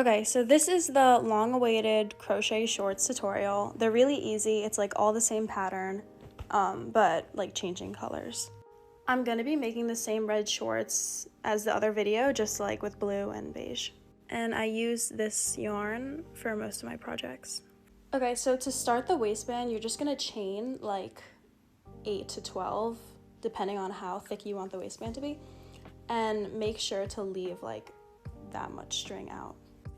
Okay, so this is the long-awaited crochet shorts tutorial. They're really easy. It's like all the same pattern, but like changing colors. I'm gonna be making the same red shorts as the other video, just like with blue and beige. And I use this yarn for most of my projects. Okay, so to start the waistband, you're just gonna chain like 8 to 12, depending on how thick you want the waistband to be, and make sure to leave like that much string out.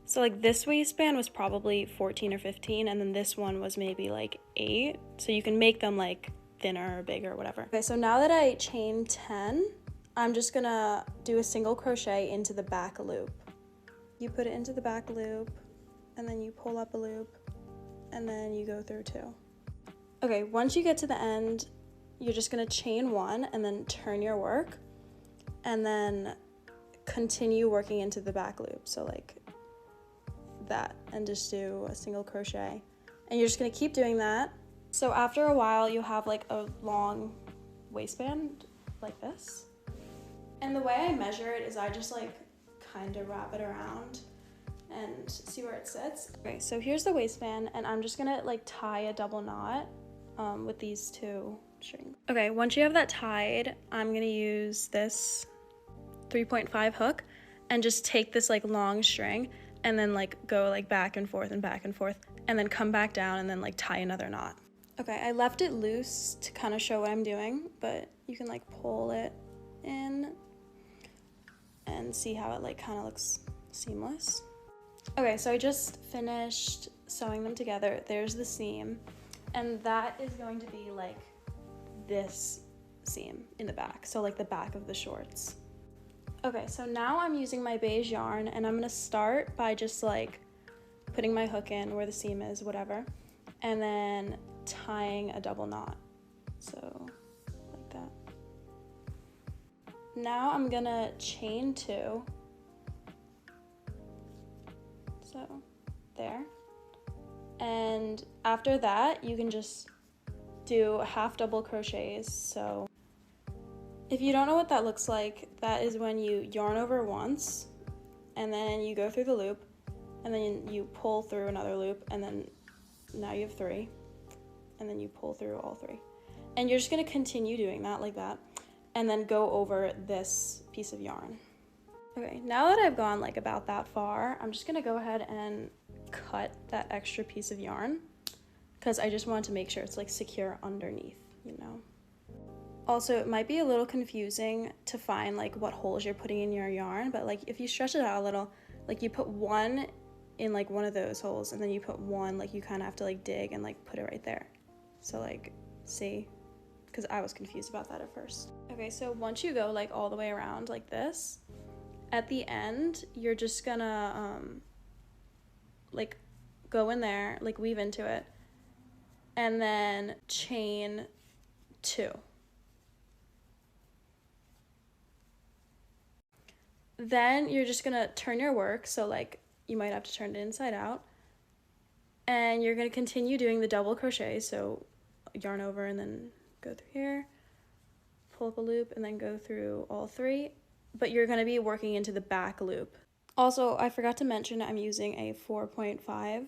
So like this waistband was probably 14 or 15, and then this one was maybe like 8. So you can make them like thinner or bigger or whatever. Okay, so now that I chained 10, I'm just gonna do a single crochet into the back loop. You put it into the back loop, and then you pull up a loop, and then you go through 2. Okay, once you get to the end, you're just gonna chain 1 and then turn your work, and then continue working into the back loop. So like that, and just do a single crochet, and you're just gonna keep doing that. So after a while you'll have like a long waistband like this, and the way I measure it is I just like kind of wrap it around and see where it sits. Okay, so here's the waistband, and I'm just gonna like tie a double knot with these 2 strings. Okay, once you have that tied, I'm gonna use this 3.5 hook and just take this like long string and then like go like back and forth, and then come back down and then like tie another knot. Okay, I left it loose to kind of show what I'm doing, but you can like pull it in and see how it like kind of looks seamless. Okay, so I just finished sewing them together. There's the seam, and that is going to be like this seam in the back, so like the back of the shorts. Okay, so now I'm using my beige yarn, and I'm gonna start by just like putting my hook in where the seam is, whatever, and then tying a double knot, so like that. Now I'm gonna chain 2, so there, and after that you can just do half double crochets. So if you don't know what that looks like, that is when you yarn over once, and then you go through the loop, and then you pull through another loop, and then now you have 3, and then you pull through all 3. And you're just gonna continue doing that like that, and then go over this piece of yarn. Okay, now that I've gone like about that far, I'm just gonna go ahead and cut that extra piece of yarn, because I just wanted to make sure it's like secure underneath, you know. Also, it might be a little confusing to find like what holes you're putting in your yarn, but like if you stretch it out a little, like you put 1 in like one of those holes, and then you put 1, like you kind of have to like dig and like put it right there. So like, see, because I was confused about that at first. Okay, so once you go like all the way around like this, at the end, you're just gonna like go in there, like weave into it, and then chain 2. Then you're just gonna turn your work, so like you might have to turn it inside out, and you're gonna continue doing the double crochet, so yarn over and then go through here, pull up a loop, and then go through all 3, but you're gonna be working into the back loop. Also, I forgot to mention I'm using a 4.5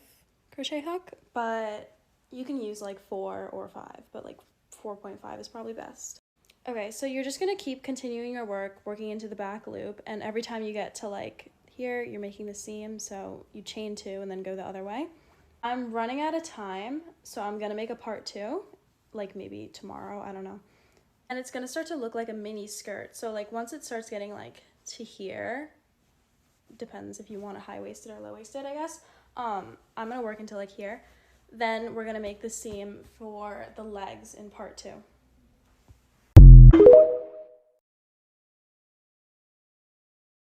crochet hook, but you can use like 4 or 5, but like 4.5 is probably best. Okay, so you're just gonna keep continuing your work, working into the back loop, and every time you get to like here, you're making the seam, so you chain 2 and then go the other way. I'm running out of time, so I'm gonna make a part 2, like maybe tomorrow, I don't know. And it's gonna start to look like a mini skirt, so like once it starts getting like to here, depends if you want a high-waisted or low-waisted, I guess. I'm gonna work until like here. Then we're gonna make the seam for the legs in part 2.